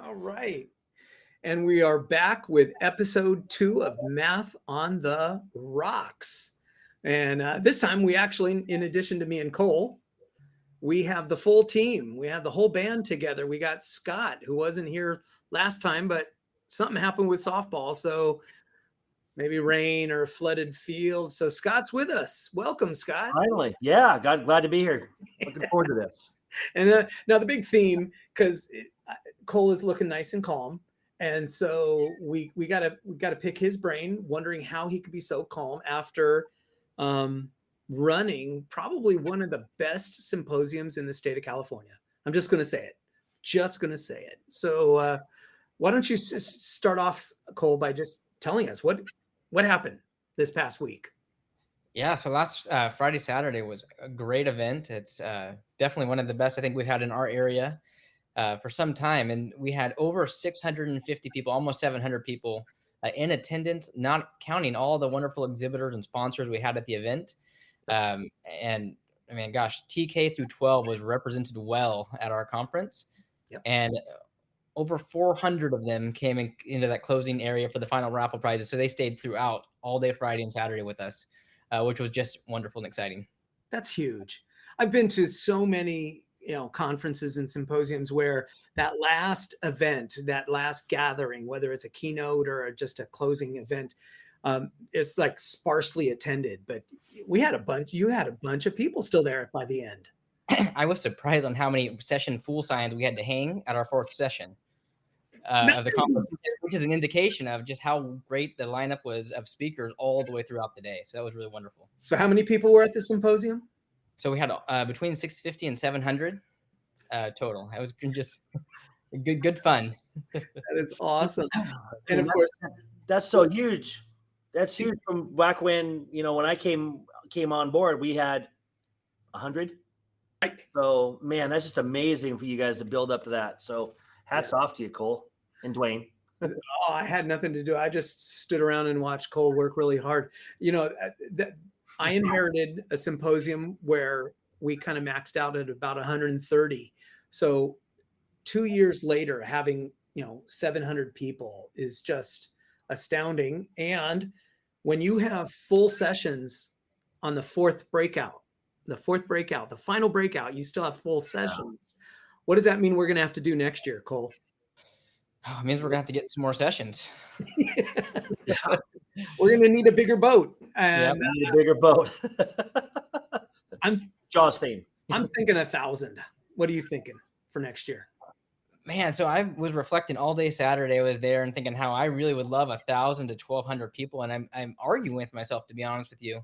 All right. And we are back with episode 2 of Math on the Rocks. And this time we actually, in addition to me and Cole, we have the full team. We have the whole band together. We got Scott, who wasn't here last time, but something happened with softball. So maybe rain or a flooded field. So Scott's with us. Welcome, Scott. Finally. Yeah. Glad to be here. Looking forward to this. And now the big theme, because Cole is looking nice and calm. And so we gotta pick his brain, wondering how he could be so calm after running probably one of the best symposiums in the state of California. I'm just going to say it. So why don't you start off, Cole, by just telling us what happened this past week? Yeah, so last Friday, Saturday was a great event. It's definitely one of the best I think we've had in our area for some time. And we had over 650 people, almost 700 people in attendance, not counting all the wonderful exhibitors and sponsors we had at the event. And I mean, gosh, TK through 12 was represented well at our conference. Yep. And over 400 of them came into that closing area for the final raffle prizes. So they stayed throughout all day Friday and Saturday with us, which was just wonderful and exciting. That's huge. I've been to so many conferences and symposiums where that last event, that last gathering, whether it's a keynote or just a closing event, it's like sparsely attended. But you had a bunch of people still there by the end. I was surprised on how many session full signs we had to hang at our fourth session of the conference, which is an indication of just how great the lineup was of speakers all the way throughout the day. So that was really wonderful. So how many people were at the symposium? So we had between 650 and 700 total. It was just good fun. That is awesome. And of course, that's so huge. That's huge from back when, when I came on board, we had 100. Right. So, man, that's just amazing for you guys to build up to that. So hats off to you, Cole and Duane. Oh, I had nothing to do. I just stood around and watched Cole work really hard. I inherited a symposium where we kind of maxed out at about 130. So 2 years later, having 700 people is just astounding. And when you have full sessions on the final breakout, you still have full sessions. What does that mean we're going to have to do next year, Cole? Oh, it means we're going to have to get some more sessions. We're going to need a bigger boat. And we need a bigger boat. Jaws theme. I'm thinking 1,000. What are you thinking for next year? Man, so I was reflecting all day Saturday. I was there and thinking how I really would love 1,000 to 1,200 people. And I'm arguing with myself, to be honest with you,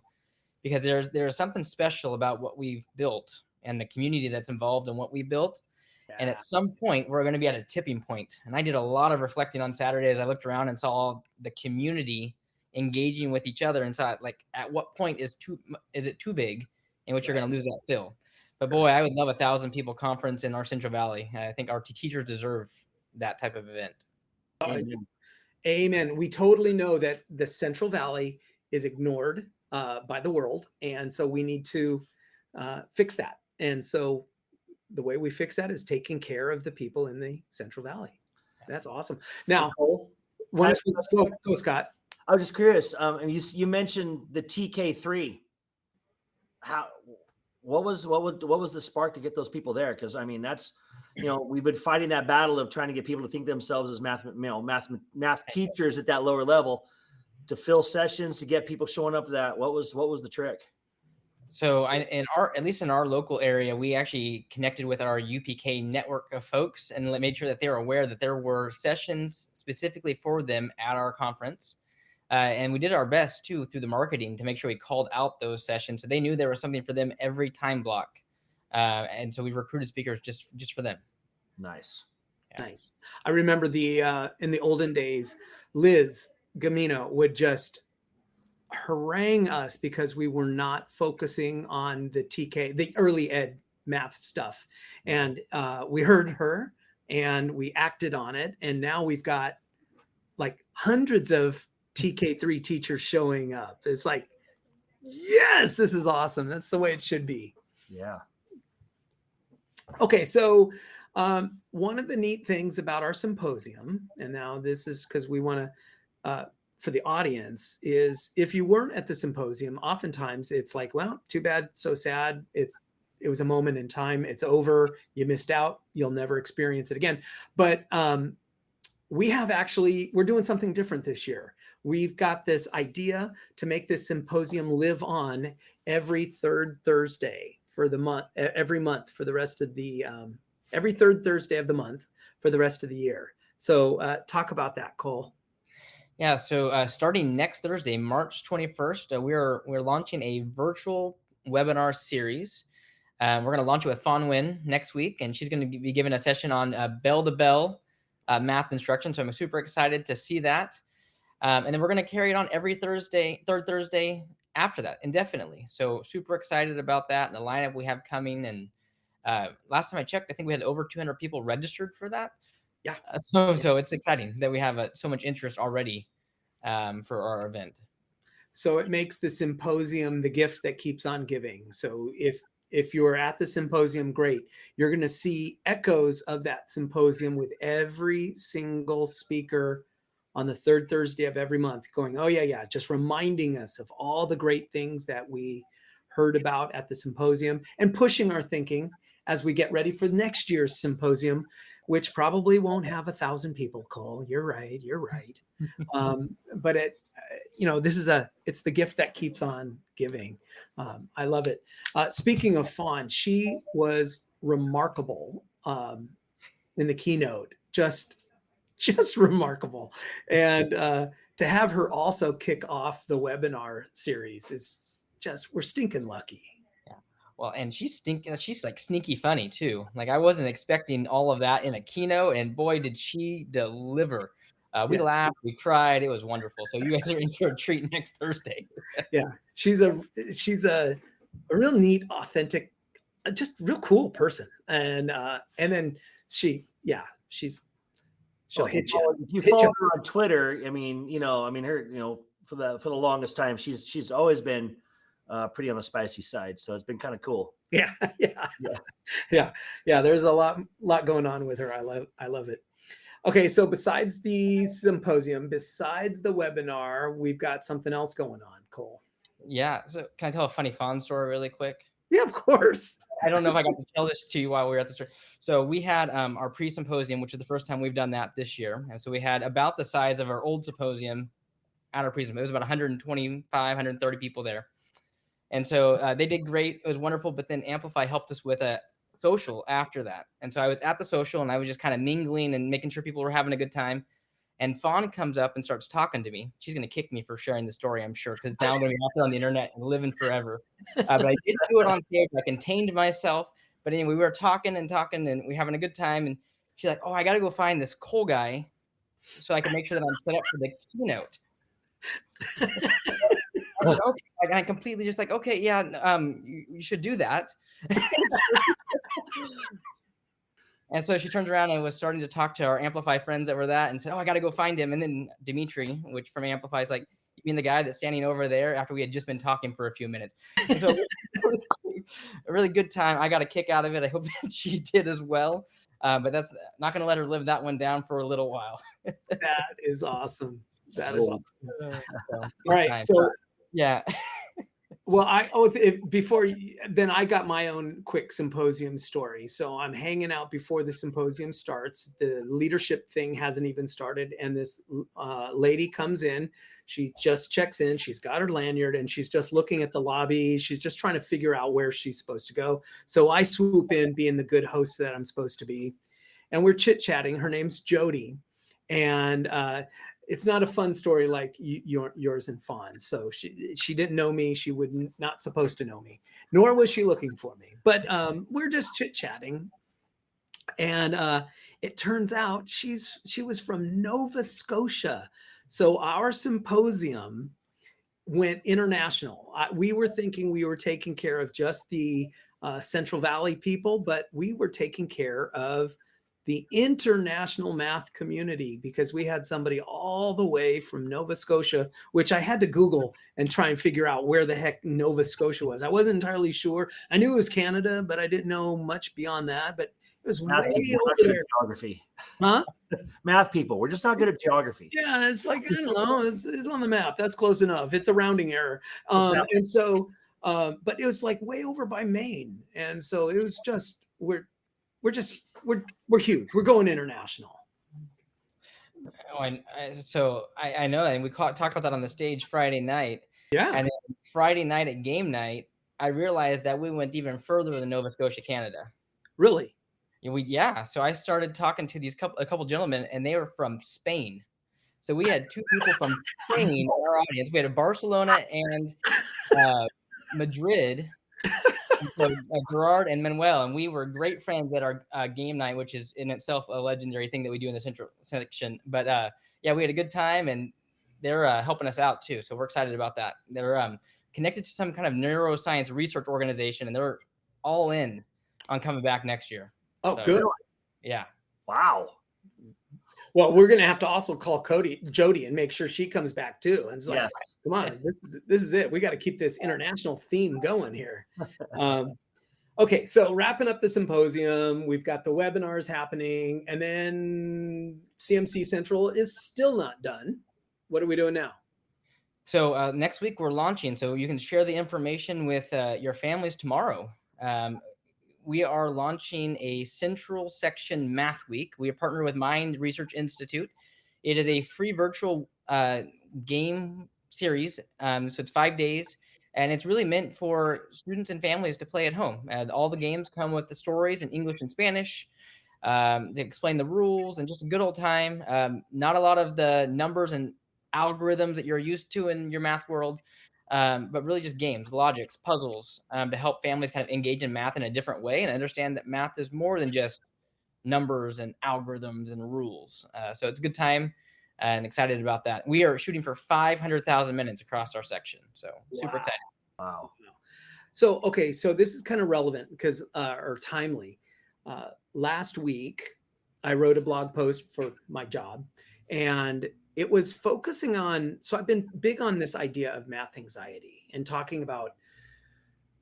because there's something special about what we've built and the community that's involved in what we built. Yeah. And at some point, we're going to be at a tipping point. And I did a lot of reflecting on Saturday as I looked around and saw the community engaging with each other and saw, like, at what point is it too big in which you're going to lose that fill? But boy, I would love 1,000 people conference in our Central Valley. I think our teachers deserve that type of event. Amen. We totally know that the Central Valley is ignored by the world. And so we need to fix that. And so the way we fix that is taking care of the people in the Central Valley. That's awesome. Now, go, Scott. I was just curious. You mentioned the TK3. What was the spark to get those people there? Because I mean, that's we've been fighting that battle of trying to get people to think themselves as math teachers at that lower level, to fill sessions, to get people showing up to that. What was the trick? So at least in our local area, we actually connected with our UPK network of folks and made sure that they were aware that there were sessions specifically for them at our conference. And we did our best too through the marketing to make sure we called out those sessions so they knew there was something for them every time block. And so we recruited speakers just for them. Nice. Yeah. Nice. I remember in the olden days, Liz Gamino would just harangue us because we were not focusing on the early ed math stuff. And we heard her and we acted on it. And now we've got like hundreds of TK3 teachers showing up. It's like, yes, this is awesome. That's the way it should be. Yeah. Okay. So One of the neat things about our symposium, and now this is because we want to, for the audience, is if you weren't at the symposium, oftentimes it's like, well, too bad, so sad. It was a moment in time. It's over. You missed out. You'll never experience it again. But we're doing something different this year. We've got this idea to make this symposium live on every third Thursday for the month, every month for the rest of the, every third Thursday of the month for the rest of the year. So talk about that, Cole. Yeah, so starting next Thursday, March 21st, we're launching a virtual webinar series. We're going to launch it with Fawn Nguyen next week, and she's going to be giving a session on bell-to-bell math instruction. So I'm super excited to see that. And then we're going to carry it on every third Thursday after that, indefinitely. So super excited about that and the lineup we have coming. And last time I checked, I think we had over 200 people registered for that. Yeah. So it's exciting that we have so much interest already for our event. So it makes the symposium the gift that keeps on giving. So if you're at the symposium, great. You're going to see echoes of that symposium with every single speaker on the third Thursday of every month going, oh, yeah, just reminding us of all the great things that we heard about at the symposium and pushing our thinking as we get ready for next year's symposium, which probably won't have 1,000 people, Cole. You're right. But it's the gift that keeps on giving. I love it. Speaking of Fawn, she was remarkable in the keynote, just remarkable. And to have her also kick off the webinar series is we're stinking lucky. Well, and she's like sneaky funny too. Like I wasn't expecting all of that in a keynote, and boy, did she deliver. We laughed, we cried. It was wonderful. So you guys are in for a treat next Thursday. Yeah, she's a real neat, authentic, just real cool person. And then she'll hit you. If you follow her on Twitter, her, for the longest time, she's always been pretty on the spicy side. So it's been kind of cool. Yeah. There's a lot going on with her. I love it. Okay. So besides the symposium, besides the webinar, we've got something else going on, Cole. Yeah. So can I tell a funny Fawn story really quick? Yeah, of course. I don't know if I got to tell this to you while we were at the store. So we had our pre-symposium, which is the first time we've done that this year. And so we had about the size of our old symposium at our pre-symposium. It was about 125, 130 people there. And so they did great. It was wonderful. But then Amplify helped us with a social after that. And so I was at the social and I was just kind of mingling and making sure people were having a good time. And Fawn comes up and starts talking to me. She's going to kick me for sharing the story, I'm sure, because now I'm going to be out there on the internet and living forever. But I did do it on stage. I contained myself. But anyway, we were talking and we were having a good time. And she's like, oh, I got to go find this Cole guy so I can make sure that I'm set up for the keynote. I said, okay. And I completely just like, okay, yeah, you should do that. And so she turned around and was starting to talk to our Amplify friends that were that and said, oh, I got to go find him. And then Dimitri, which from Amplify is like, you mean the guy that's standing over there after we had just been talking for a few minutes. And so a really good time. I got a kick out of it. I hope that she did as well. But that's not going to let her live that one down for a little while. That is awesome. That is awesome. All right. So yeah. Well, I got my own quick symposium story. So I'm hanging out before the symposium starts. The leadership thing hasn't even started. And this lady comes in. She just checks in. She's got her lanyard and she's just looking at the lobby. She's just trying to figure out where she's supposed to go. So I swoop in, being the good host that I'm supposed to be. And we're chit-chatting. Her name's Jody. And it's not a fun story like yours and Fawn. So she didn't know me. She would not supposed to know me, nor was she looking for me. But we're just chit-chatting. And it turns out she was from Nova Scotia. So our symposium went international. We were thinking we were taking care of just the Central Valley people, but we were taking care of the international math community because we had somebody all the way from Nova Scotia, which I had to Google and try and figure out where the heck Nova Scotia was. I wasn't entirely sure. I knew it was Canada, but I didn't know much beyond that. But It was Math way people, we're not over good there. at geography. Huh? Math people, we're just not good at geography. Yeah, it's like, I don't know, it's on the map. That's close enough. It's a rounding error. Exactly. And so, but it was like way over by Maine. And so it was just, we're huge. We're going international. Oh, and so I know that, and we talked about that on the stage Friday night. Yeah. And then Friday night at game night, I realized that we went even further than Nova Scotia, Canada. Really? Yeah. So I started talking to a couple gentlemen, and they were from Spain. So we had two people from Spain in our audience. We had Barcelona and Madrid. So Gerard and Manuel, and we were great friends at our game night, which is in itself a legendary thing that we do in the central section. But yeah, we had a good time, and they're helping us out too. So we're excited about that. They're connected to some kind of neuroscience research organization, and they're all in on coming back next year. Oh, So, good. Yeah. Wow. Well, we're going to have to also call Jody and make sure she comes back too. And it's like, Yes. come on, this is it. We got to keep this international theme going here. Okay, so wrapping up the symposium, we've got the webinars happening, and then CMC Central is still not done. What are we doing now? So next week we're launching, so you can share the information with your families tomorrow. We are launching a Central Section Math Week. We are partnered with Mind Research Institute. It is a free virtual game series. So it's 5 days, and it's really meant for students and families to play at home. All the games come with the stories in English and Spanish. To explain the rules, and just a good old time. Not a lot of the numbers and algorithms that you're used to in your math world. But really just games, logics, puzzles, to help families kind of engage in math in a different way and understand that math is more than just numbers and algorithms and rules. So it's a good time and excited about that. We are shooting for 500,000 minutes across our section. So super excited. Wow. So, okay, so this is kind of relevant because, or timely. Last week, I wrote a blog post for my job, and it was focusing on, so I've been big on this idea of math anxiety and talking about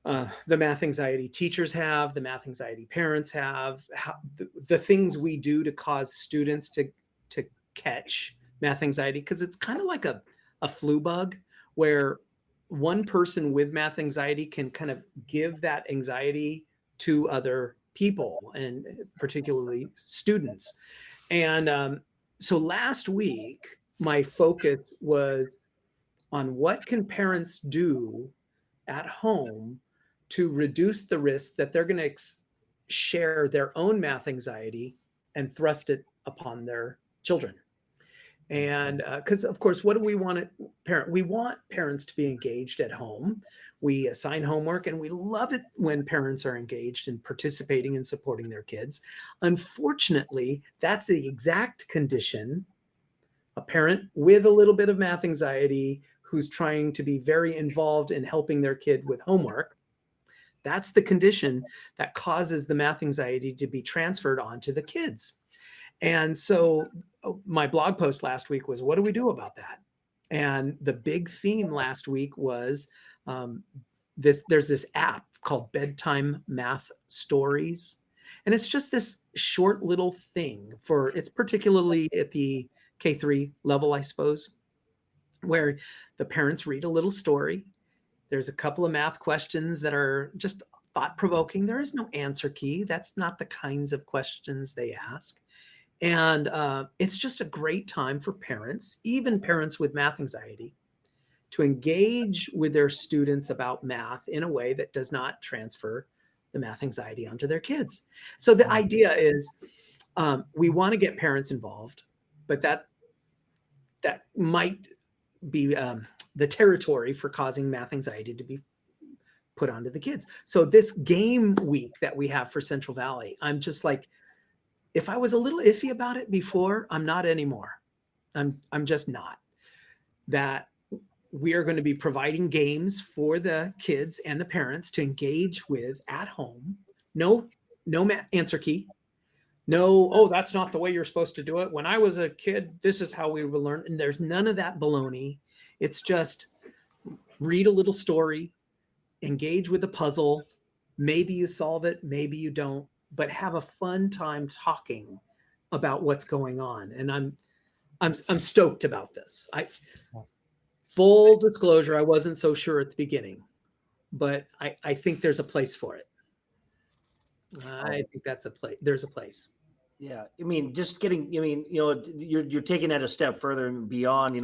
the math anxiety teachers have, the math anxiety parents have, how, the things we do to cause students to catch math anxiety, because it's kind of like a flu bug where one person with math anxiety can kind of give that anxiety to other people, and particularly students. And so last week, my focus was on what can parents do at home to reduce the risk that they're going to share their own math anxiety and thrust it upon their children. And because, of course, what do we want we want parents to be engaged at home. We assign homework, and we love it when parents are engaged and participating and supporting their kids. Unfortunately, that's the exact condition a parent with a little bit of math anxiety who's trying to be very involved in helping their kid with homework. That's the condition that causes the math anxiety to be transferred onto the kids. And so my blog post last week was, what do we do about that? And the big theme last week was there's this app called Bedtime Math Stories. And it's just this short little thing it's particularly at the K3 level, I suppose, where the parents read a little story. There's a couple of math questions that are just thought-provoking. There is no answer key. That's not the kinds of questions they ask. And it's just a great time for parents, even parents with math anxiety, to engage with their students about math in a way that does not transfer the math anxiety onto their kids. So the idea is we want to get parents involved, but that might be the territory for causing math anxiety to be put onto the kids. So this game week that we have for Central Valley, I'm just like, if I was a little iffy about it before, I'm not anymore. I'm just not. That we are going to be providing games for the kids and the parents to engage with at home. No answer key. No, oh, that's not the way you're supposed to do it. When I was a kid, this is how we would learn. And there's none of that baloney. It's just read a little story, engage with a puzzle. Maybe you solve it, maybe you don't. but have a fun time talking about what's going on. And I'm stoked about this. Full disclosure, I wasn't so sure at the beginning, but I think there's a place for it. I think there's a place. Yeah. I mean, just getting, you're taking that a step further and beyond,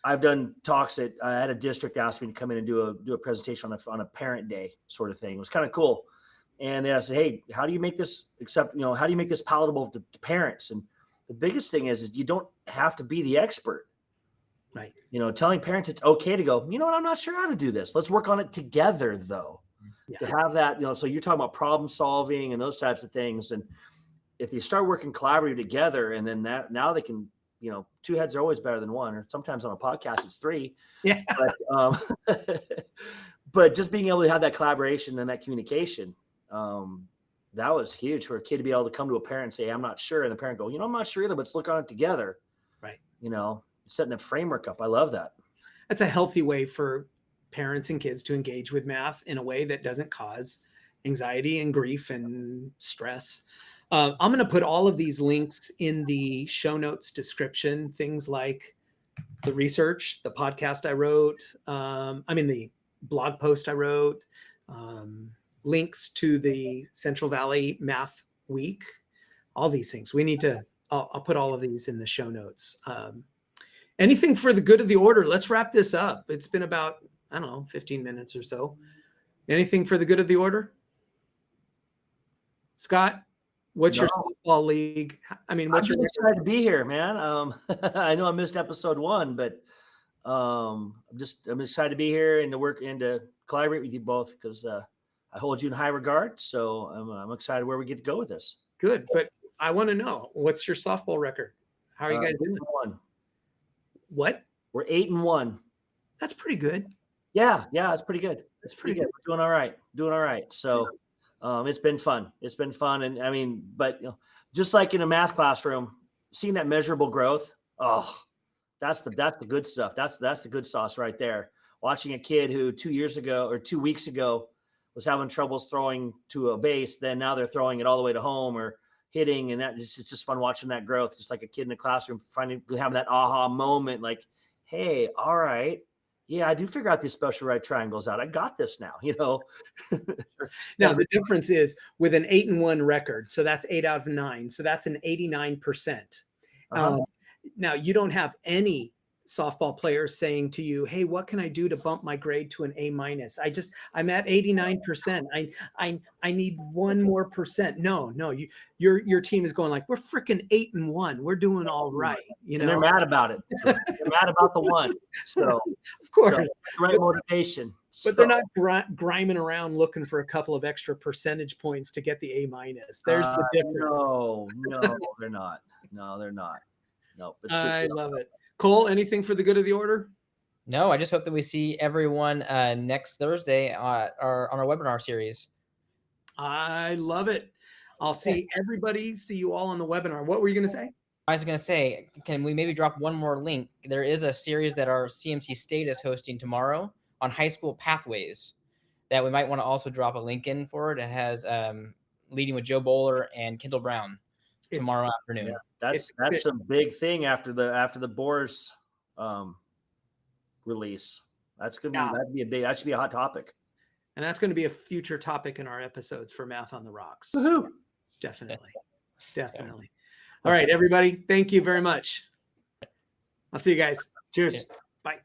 I've done talks I had a district ask me to come in and do a presentation on a parent day sort of thing. It was kind of cool. And they asked, hey, how do you make this how do you make this palatable to parents? And the biggest thing is you don't have to be the expert. Right. Telling parents it's okay to go, you know what, I'm not sure how to do this. Let's work on it together though. Yeah. To have that, so you're talking about problem solving and those types of things. And if you start working collaboratively together, and then now they can, two heads are always better than one, or sometimes on a podcast it's three. Yeah. But just being able to have that collaboration and that communication, that was huge for a kid to be able to come to a parent and say, I'm not sure. And the parent go, I'm not sure either, but let's look on it together. Right. Setting the framework up. I love that. That's a healthy way for parents and kids to engage with math in a way that doesn't cause anxiety and grief and stress. I'm going to put all of these links in the show notes description, things like the research, the podcast I wrote, the blog post I wrote, links to the Central Valley Math Week, all these things. I'll put all of these in the show notes. Anything for the good of the order. Let's wrap this up. It's been about, 15 minutes or so. Anything for the good of the order? Scott, what's your softball league? I'm excited to be here, man. I know I missed episode 1, but I'm excited to be here and to work and to collaborate with you both, because I hold you in high regard. So I'm excited where we get to go with this. Good, but I want to know, what's your softball record? How are you guys doing? 8-1. What? We're 8-1. That's pretty good. Yeah, it's pretty good. It's pretty good. We're doing all right. So it's been fun. And but just like in a math classroom, seeing that measurable growth, that's the good stuff. That's the good sauce right there. Watching a kid who 2 weeks ago was having troubles throwing to a base, then now they're throwing it all the way to home or hitting, and it's just fun watching that growth. Just like a kid in the classroom having that aha moment, like, hey, all right, yeah, I do figure out these special right triangles out. I got this now, Now the difference is with an 8-1 record, so that's 8 out of 9, so that's an 89%. Now you don't have any softball players saying to you, hey, what can I do to bump my grade to an A-? I'm at 89%. I need 1 more percent. No, your team is going like, we're freaking 8-1. We're doing all right. And they're mad about it. They're mad about the 1. So of course, right motivation. But they're not griming around looking for a couple of extra percentage points to get the A-. There's the difference. No, they're not. No, they're not. No, it's good. I love it. Cole, anything for the good of the order? No, I just hope that we see everyone next Thursday on our webinar series. I love it. I'll see you all on the webinar. What were you going to say? I was going to say, can we maybe drop one more link? There is a series that our CMC State is hosting tomorrow on high school pathways that we might want to also drop a link in for. It has leading with Joe Bowler and Kendall Brown tomorrow afternoon. Yeah, that's a big thing after the Boers release. That should be a hot topic. And that's going to be a future topic in our episodes for Math on the Rocks. Woohoo. Definitely. All right, everybody. Thank you very much. I'll see you guys. Cheers. Bye.